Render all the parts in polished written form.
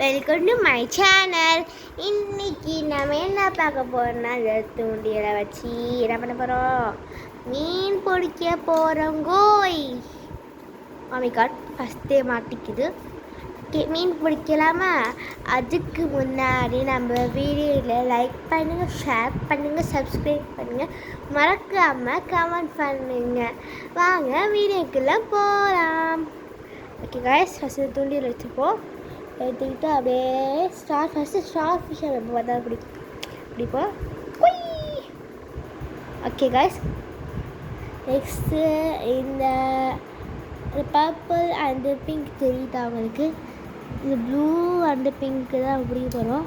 Welcome to my channel. இன்னைக்கு நம்ம என்ன பார்க்க போறோம்னா தூண்டியலை வச்சு என்ன பண்ண போகிறோம், மீன் பிடிக்க போகிறோங்கோய். மாமிகாட் ஃபஸ்ட்டே மாட்டிக்குது. மீன் பிடிக்கலாமா? அதுக்கு முன்னாடி நம்ம வீடியோவில் லைக் பண்ணுங்கள், ஷேர் பண்ணுங்கள், சப்ஸ்கிரைப் பண்ணுங்கள், மறக்காமல் கமெண்ட் பண்ணுங்கள். வாங்க வீடியோக்குள்ளே போகலாம். ஓகே காய்ஸ், ஃபஸ்ட்டு தூண்டியல் வச்சுப்போம். எடுத்துக்கிட்டு அப்படியே ஃபஸ்ட்டு ஸ்டார் ஃபிஷ்ஷை நம்ம பார்த்தா பிடிப்போம். ஓகே காய்ஸ், நெக்ஸ்ட்டு இந்த பர்பிள் அண்ட் பிங்க் தெரியுது அவங்களுக்கு. இந்த ப்ளூ அண்ட் பிங்க்கு தான் பிடிக்க போகிறோம்.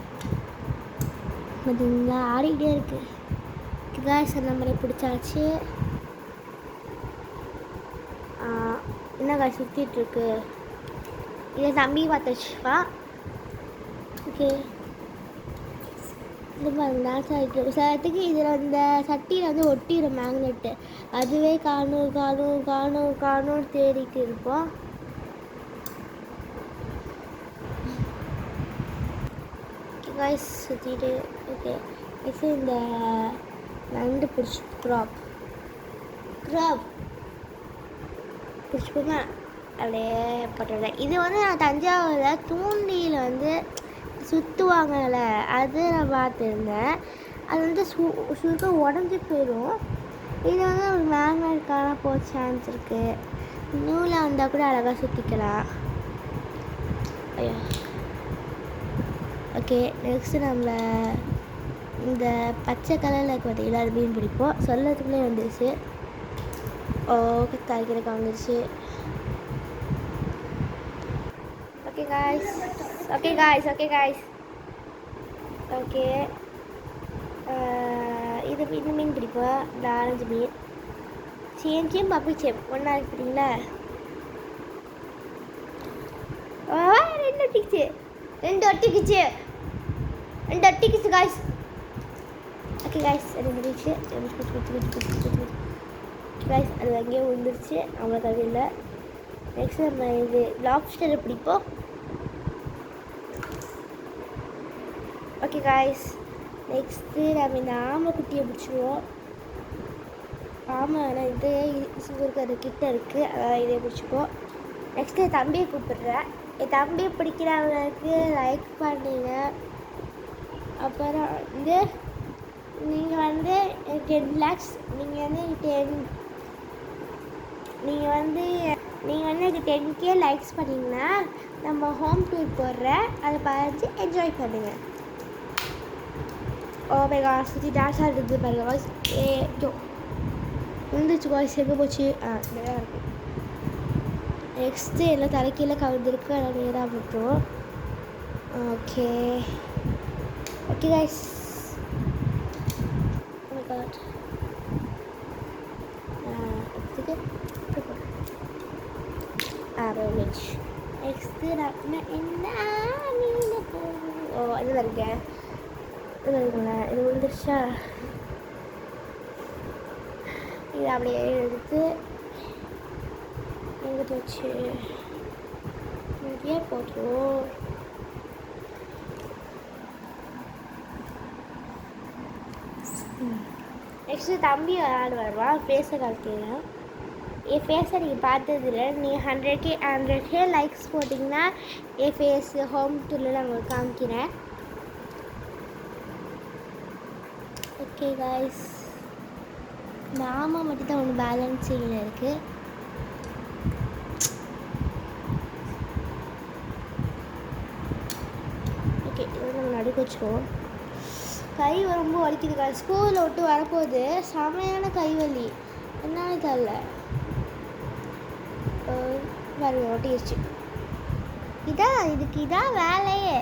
பார்த்தீங்களா, ஆடிக்கிட்டே இருக்குது காய்ஸ். அந்த மாதிரி பிடிச்சாச்சு. என்ன காய்ஸ் சுற்றிட்டுருக்கு. இதை தம்பி பார்த்து வச்சுப்பா. ஓகே, இது பாருங்க டான்ஸ் ஆகிட்டு சிலத்துக்கு இதில் இந்த சட்டியில் வந்து ஒட்டிடும் மேக்னெட்டு. அதுவே காணும் தேடிட்டு இருப்போம். காய்ஸ் சுற்றிட்டு ஓகே. நெக்ஸ்ட்டு இந்த நண்டு பிடிச்சி க்ராப் பிடிச்சிப்போமா அப்படியே போட்டுருந்தேன். இது வந்து நான் தஞ்சாவூரில் தூண்டியில் வந்து சுற்றுவாங்கல்ல, அது நான் பார்த்துருந்தேன். அது வந்து சுருக்க உடஞ்சி போயிடும். இது வந்து ஒரு மேக்னெட்கான போக சான்ஸ் இருக்குது. நூலை வந்தால் கூட அழகாக சுற்றிக்கலாம். ஐயோ ஓகே. நெக்ஸ்ட்டு நம்ம இந்த பச்சை கலரில் இருக்க பார்த்தீங்களா, அது மீன் பிடிப்போம். சொல்லத்துக்குள்ளே வந்துடுச்சு. ஓகே, காய்கறி வந்துடுச்சு. Okay guys. ஓகே, இது மீன் பிடிப்போம். இந்த ஆரஞ்சு மீன் சேம் பப்பி சேம் ஒன்றா இருக்குங்களா. ரெண்டு ஒட்டிக்குச்சு காய்ஸ். ஓகே காய்ஸ், அது முடிச்சு காய்ஸ். அது அங்கேயே விழுந்துருச்சு, நம்மளுக்கு அது இல்லை. நெக்ஸ்ட் நம்ம இது லாப்ஸ்டரை பிடிப்போம். ஓகே காய்ஸ், நெக்ஸ்ட்டு நம்ம இந்த ஆமை குட்டியை பிடிச்சிடுவோம். ஆமை ஆனால் இது இருக்கிற கிட்ட இருக்குது, அதான் இதை பிடிச்சிப்போம். நெக்ஸ்ட்டு என் தம்பியை கூப்பிடுறேன். என் தம்பியை பிடிக்கிறவங்களுக்கு லைக் பண்ணுங்க. அப்புறம் வந்து நீங்கள் வந்து 10 lakhs நீங்கள் வந்து 10K லைக்ஸ் பண்ணிங்கன்னா நம்ம ஹோம் டூர் போடுறேன், அதை பார்த்து என்ஜாய் பண்ணுங்கள். ஓ மை காட், சுற்றி டான்ஸ் ஆடுறது பாருங்க வாய்ஸ். விழுந்துச்சு வாய்ஸ், எங்கே போச்சு? நிறையா இருக்கும். நெக்ஸ்ட்டு எல்லாம் தலைக்கீழே கவிழ்ந்துருக்கு, அதை நேராக விட்டுரும். Okay guys. Oh my God, next நான் என்ன இது இருக்கேன். இது விழுந்துருச்சா? இது அப்படியே எடுத்து எங்கே போச்சு? இங்கேயே போட்டுருவோம். நெக்ஸ்ட்டு தம்பி விளையாடு வருவான். ஃபேஸை காமிக்கிறேன். என் ஃபேஸை நீங்கள் பார்த்ததில்ல. நீங்கள் 100K லைக்ஸ் போட்டிங்கன்னா என் ஃபேஸு ஹோம் டூரில் நான் உங்களுக்கு காமிக்கிறேன். ஓகே காய்ஸ், இந்த ஆமை மட்டும் தான் ஒன்று பேலன்ஸிங்கில் இருக்குது. ஓகே, இது நம்ம நடுக்க வச்சுருவோம். கை ரொம்ப வலிக்குது காய்ஸ். ஸ்கூலில் விட்டு வரப்போகுது, செமையான கைவலி, என்னன்னு தெரியல. பாருங்க ஒட்டிடுச்சு. இதான் வேலையே.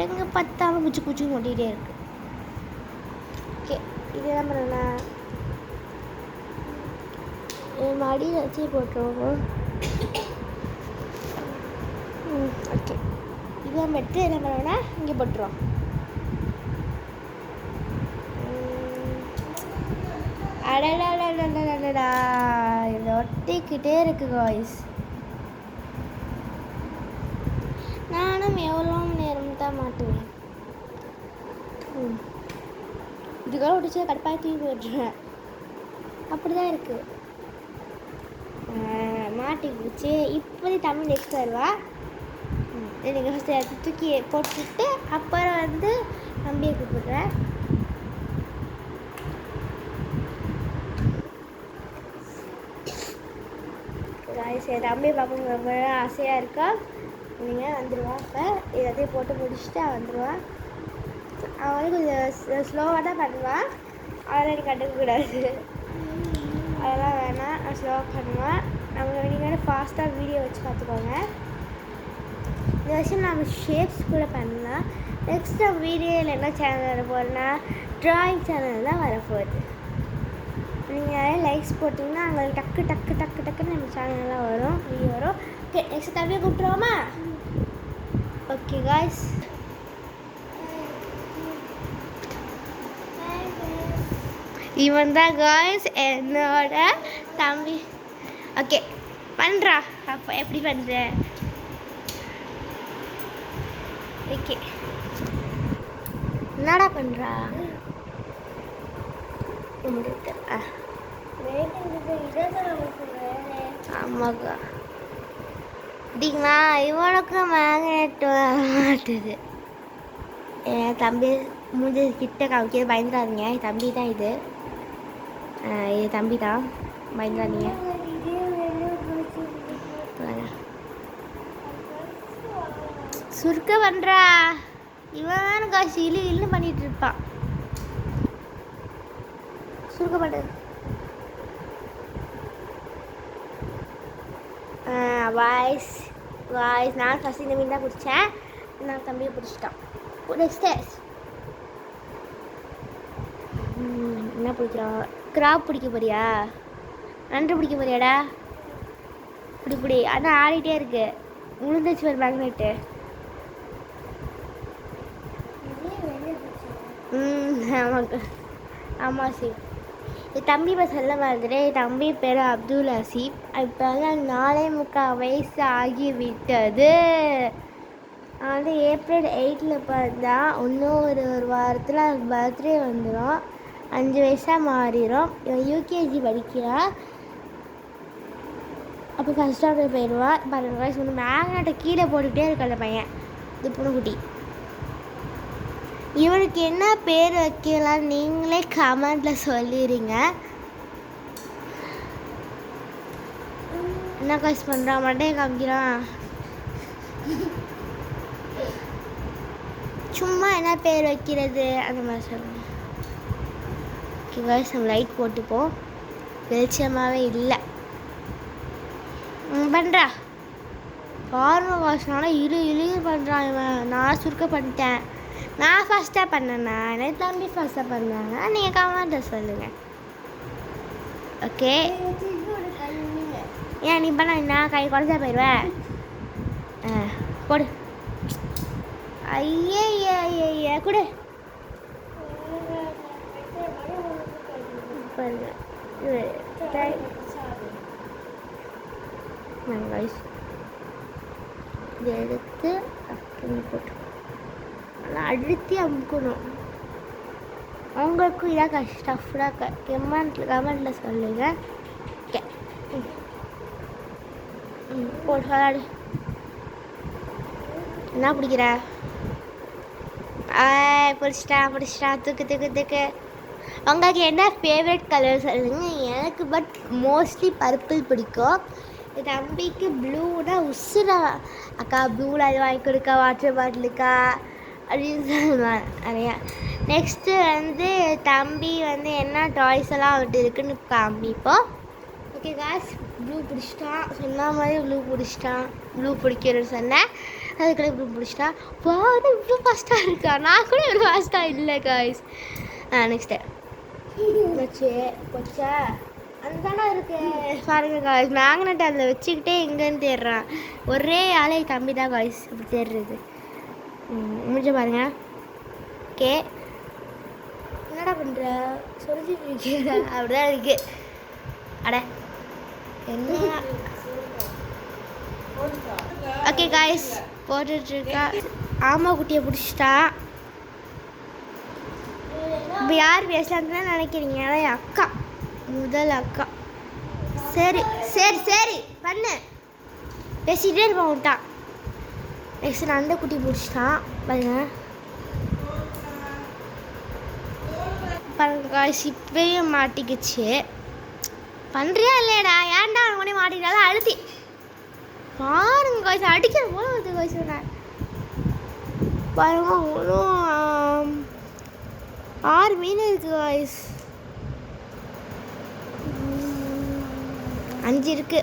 எங்கே பார்த்தாலும் குச்சி ஒட்டிகிட்டே இருக்கு. ஓகே, இது என்ன பண்ணலாம், மடியில் வச்சு போட்டுருவோம். ஓகே, இதை மட்டும் என்ன பண்ணோன்னா இங்கே போட்டுருவோம். அடடா, இது ஒட்டிக்கிட்டே இருக்கு காய்ஸ். நான் எவ்வளோ நேரம் தான் மாட்டுவேன். இதுக்காக விட்டுச்சு கடுப்பாக தூக்கி போட்டுருவேன். அப்படி தான் இருக்குது. மாட்டிக்கிச்சு. இப்போதே தமிழ் நெக்ஸ்ட் வருவா. எனக்கு ஃபஸ்ட்டு தூக்கி போட்டுட்டு அப்புறம் வந்து தம்பியை கூப்பிடுறேன். சரி, தம்பியை பார்க்க ரொம்ப ஆசையாக இருக்கா. நீங்கள் வந்துடுவான். இப்போ எல்லாத்தையும் போட்டு முடிச்சுட்டு அவன் வந்துடுவான். அவன் வந்து கொஞ்சம் ஸ்லோவாக தான் பண்ணுவான். அதெல்லாம் எனக்கு கண்டுக்கக்கூடாது. அதெல்லாம் வேணாம். நான் ஸ்லோவாக பண்ணுவேன். நம்ம நீங்கள் ஃபாஸ்ட்டாக வீடியோ வச்சு பார்த்துக்கோங்க. இந்த வருஷம் நம்ம ஷேப்ஸ் கூட பண்ணலாம். நெக்ஸ்ட் நம்ம வீடியோவில் என்ன சேனல் வர போகிறோன்னா ட்ராயிங் சேனல் தான் வரப்போகுது. நீங்கள் லைக்ஸ் போட்டிங்கன்னா அங்கே டக்குன்னு நம்ம சேனல்லாம் வரும், வீடியோ வரும். ஓகே, நெக்ஸ்ட் தம்பியை கூப்பிட்ருவோமா? ஓகே காய்ஸ், இவன் தான் காய்ஸ் என்னோட தம்பி. ஓகே, பண்ணுறா. அப்போ எப்படி பண்ணுற? ஓகே, என்னடா பண்ணுறா? ஆமாக்கா. அப்படிங்களா? இவனுக்கும் மேக்னெட் மாட்டுது. என் தம்பி மூஞ்சி கிட்ட காமிக்கிறது பயந்துடாதீங்க. என் தம்பி தான் இது. என் தம்பி தான், பயந்துடாதீங்க. சுருக்க பண்ணுறா. இவன் காசு இல்லு பண்ணிட்டு இருப்பான். சுருக்க பண்ணு. வாய்ஸ் நான் ஃபஸ்ட் இந்த மீன் தான் பிடிச்சேன். நான் தம்பியை பிடிச்சிட்டான். நெக்ஸ்ட் என்ன பிடிக்கிறான்? கிராப் பிடிக்க போறியா? நண்டு பிடிக்க போறியாடா? பிடி. ஆனால் ஆடிட்டே இருக்கு. உளுந்துச்சு ஒரு மேக்னெட்டு. ஆமாங்க. ஆமாம் சரி. என் தம்பி இப்போ சொல்ல வந்துட்டு, என் தம்பி பேர் அப்துல் ஹசீப். இப்போ வந்து 4.25 வயசு ஆகிவிட்டது. வந்து ஏப்ரல் 8 பிறந்தா. இன்னும் ஒரு வாரத்தில் அவருக்கு பர்த்டே வந்துடும். 5 வயசாக மாறிடும். இவன் யூகேஜி படிக்கிறான். அப்போ ஃபஸ்ட் ஸ்டாண்டர்ட் போயிடுவான். 12 வயசு வந்து மேக்னெட்டை கீழே போட்டுக்கிட்டே இருக்க அந்த பையன், இது புணுக்குட்டி. இவனுக்கு என்ன பேர் வைக்கலாம் நீங்களே கமெண்டில் சொல்லிடுங்க. என்ன காசு பண்ணுறான்? மண்டையை காமிக்கிறான். சும்மா என்ன பேர் வைக்கிறது அந்த மாதிரி சொல்லுங்க. ஓகே காய்ஸ், நம்ம லைட் போட்டுப்போம். வெளிச்சமாகவே இல்லை. பண்ணுறா ஃபார்மல் வாஷ்னால இழு பண்ணுறான் இவன். நான் சுருக்க பண்ணிட்டேன். நான் ஃபஸ்ட்டாக பண்ணேண்ணா, எனக்கு தம்பி ஃபஸ்ட்டாக பண்ணாங்க. நீங்கள் கமெண்ட்டில் சொல்லுங்கள். ஓகே, ஏன் நீ பண்ண நான் கை குறைஞ்சா போயிடுவேன். போடு. ஐயே கொடு. இதை எடுத்து அப்படி போட்டு நல்லா அழுத்தி அமுக்கணும். அவங்களுக்கும் இதாக ஸ்டஃப்டாக கமெண்ட்டில் சொல்லுங்கள். ஓகே, போட்டு விளாடு. என்ன பிடிக்கிற? பிடிச்சிட்டா. தூக்கு. உங்களுக்கு என்ன ஃபேவரட் கலர் சொல்லுங்கள். எனக்கு பட் மோஸ்ட்லி பர்பிள் பிடிக்கும். என் தம்பிக்கு ப்ளூனா உசுரா. அக்கா ப்ளூவில் அது வாங்கி கொடுக்க, வாட்டர் பாட்டிலுக்கா அப்படின்னு சொல்லுவாங்க நிறையா. நெக்ஸ்ட்டு வந்து தம்பி வந்து என்ன டாய்ஸ் எல்லாம் அவர்கிட்ட இருக்குன்னு காமிப்போம். ஓகே காய்ஸ், ப்ளூ பிடிச்சிட்டான். சொன்ன மாதிரி ப்ளூ பிடிக்கணும்னு சொன்னேன். அதுக்குள்ளே ப்ளூ பிடிச்சிட்டான். பாரு இவ்வளோ ஃபாஸ்ட்டாக இருக்கா. நான் கூட இவ்வளோ ஃபாஸ்ட்டாக இல்லை காய்ஸ். நெக்ஸ்ட்டு போச்சா அதுதானே இருக்கு பாருங்க காய்ஸ். மேக்னெட் அதில் வச்சுக்கிட்டே எங்கேன்னு தேடுறான். ஒரே ஆளே தம்பி தான் காய்ஸ் இப்படி தேடுறது. முடிஞ்ச பாருங்க. ஓகே, என்னடா பண்ணுற? சொல்லிட்டு இருக்கேன். அப்படிதான் இருக்கு. அட என்ன? ஓகே காய்ஸ், போட்டுட்ருக்கா. ஆமா குட்டியை பிடிச்சிட்டா. இப்போ யார் பேசலான்னு நினைக்கிறீங்க? என் அக்கா, முதல் அக்கா. சரி சரி சரி பண்ணு, பேசிகிட்டே இருப்பான் விட்டா. நெக்ஸ்ட் நான் அந்த குட்டி பிடிச்சிட்டான் பாருங்க. பாருங்க காய்ஸ், இப்பயும் மாட்டிக்கிச்சு. பண்ணுறியா இல்லையடா? ஏன்டா உடனே மாட்டிக்கிட்டாலும் அழுத்தி பாருங்க காய்ஸ், அடிக்கிற போல வருது காய்ஸ். பாருங்க ஒன்றும் 6 மீன் இருக்கு காய்ஸ். 5 இருக்கு.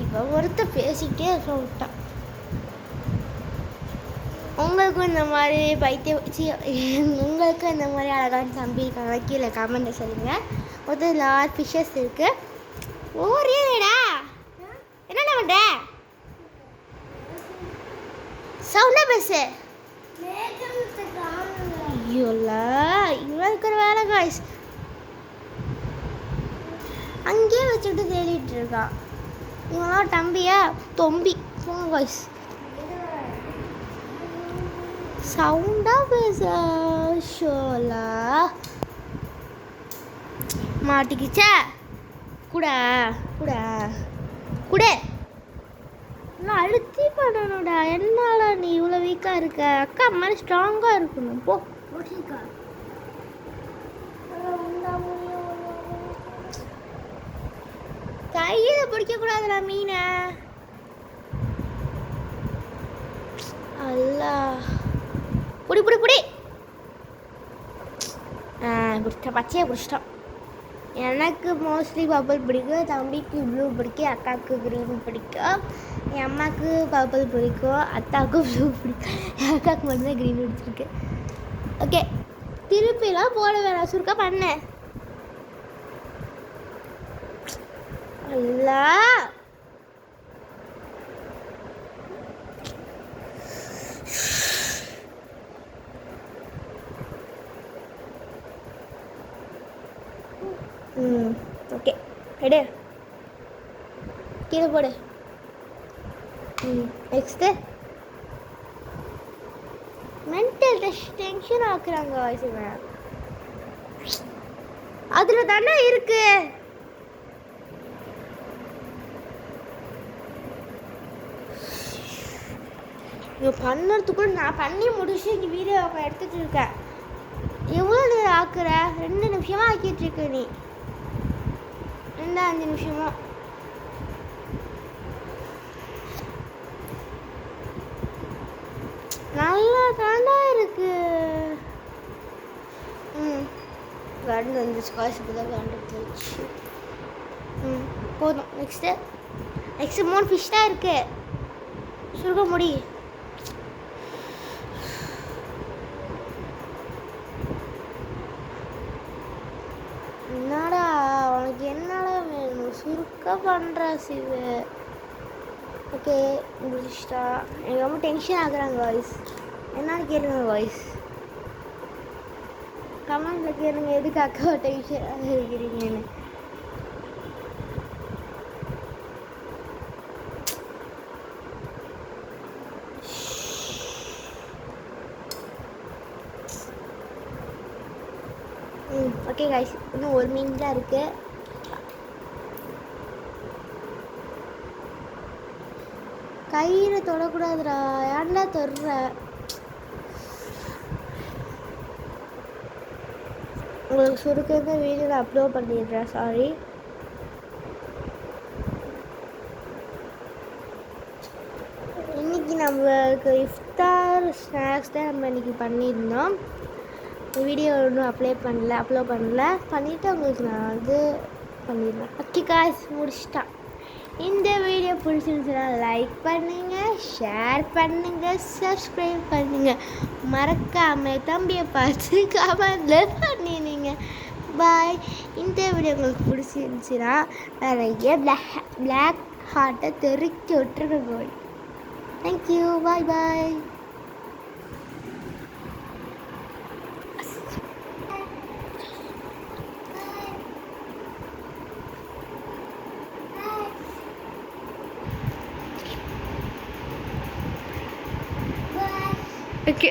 இவன் ஒருத்த பேசிக்கிட்டே இருக்க விட்டான். உங்களுக்கும் இந்த மாதிரி உங்களுக்கு இந்த மாதிரி அழகான தம்பி இருக்காங்க கீழே கமெண்ட்டில் சொல்லுங்கள். மொத்தம் லார்ஜ் ஃபிஷ்ஷஸ் இருக்குது. ஓரேடா என்னென்ன பண்ணுற? சவுண்டாக பேசு. ஐயோல இவ்வளோ இருக்கிற வேலை காய்ஸ். அங்கேயே வச்சுட்டு தேடிட்டு இருக்கான். இவங்களாம் தம்பியா தொம்பி போங்க காய்ஸ். சவுண்டாக பேச ஷோலா மாட்டிக்கிச்சா. கூட கூட கூட நான் அழுத்தி பண்ணணும்டா. என்னால நீ இவ்வளோ வீக்காக இருக்க? அக்கா மாதிரி ஸ்ட்ராங்காக இருக்கணும். போ கையில் பிடிக்கக்கூடாதுடா மீனை. அல்லா புடி புடி புடி. பிடிச்சிட்டோம், பச்சையாக பிடிச்சிட்டோம். எனக்கு மோஸ்ட்லி பர்பிள் பிடிக்கும், தம்பிக்கு ப்ளூ பிடிக்கும், அக்காவுக்கு க்ரீன் பிடிக்கும், என் அம்மாவுக்கு பர்பிள் பிடிக்கும், அத்தாவுக்கு ப்ளூ பிடிக்கும், என் அக்காவுக்கு மட்டும்தான் க்ரீன் பிடிச்சிருக்கு. ஓகே, திருப்பிலாம் போட வேணாம், சுருக்கா பண்ணேன். அல்லா ஓகே எடு, கீழே போடு. நெக்ஸ்ட்டு மென்டல் டென்ஷன் ஆக்குறாங்க வாய்ஸுங்க. அதில் தானே இருக்கு. இங்கே பண்ணுறதுக்குள்ள நான் பண்ணி முடிச்சு இங்கே வீடியோ எடுத்துகிட்டு இருக்கேன். எவ்வளோ நேரம் ஆக்குற? 2 நிமிஷமாக ஆக்கிட்டு இருக்க நீ. 2-5 நிமிஷமா. நல்லா தாண்டா இருக்கு. கரண்ட் வந்துச்சு காசு, இப்போ தான் கரண்ட் போச்சு. போதும். நெக்ஸ்ட்டு 3 ஃபிஷ் தான் இருக்கு. சுருக்க முடி. என்னடா உனக்கு என்னடா வேணும்? சுருக்க பண்ணுற சிவு. ஓகே முடிச்சிட்டா. எனக்கு ரொம்ப டென்ஷன் ஆகுறாங்க வாய்ஸ். என்னன்னு கேளுங்க வாய்ஸ், கமெண்ட்டில் கேளுங்க எதுக்கு அக்கா டென்ஷன் இருக்கிறீங்கன்னு. ஓகே காய்ஸ், இன்னும் 1 மீன் தான் இருக்கு. கையில் தொடக்கூடாதுடா. ஏன்டா தொடுற? உங்களுக்கு சுருக்க வீடியோ நான் அப்லோட் பண்ணிடுறேன். சாரி. இன்னைக்கு நம்மளுக்கு இஃப்தார் ஸ்நாக்ஸ் தான் நம்ம இன்னைக்கு பண்ணியிருந்தோம். வீடியோ ஒன்றும் அப்லோட் பண்ணல. பண்ணிவிட்டு உங்களுக்கு நான் வந்து பண்ணிடுறேன். ஓகே காய்ஸ், முடிச்சிட்டேன். இந்த வீடியோ பிடிச்சிருந்துச்சுன்னா லைக் பண்ணுங்கள், ஷேர் பண்ணுங்கள், சப்ஸ்கிரைப் பண்ணுங்கள். மறக்காமல் தம்பியை பார்த்து கமெண்டில் பண்ணிடுங்க. பாய். இந்த வீடியோ உங்களுக்கு பிடிச்சிருந்துச்சுன்னா நிறைய பிளாக் ஹார்ட்டை தெறிக்க விட்டுருங்க போய். தேங்க்யூ. பாய் பாய். ஓகே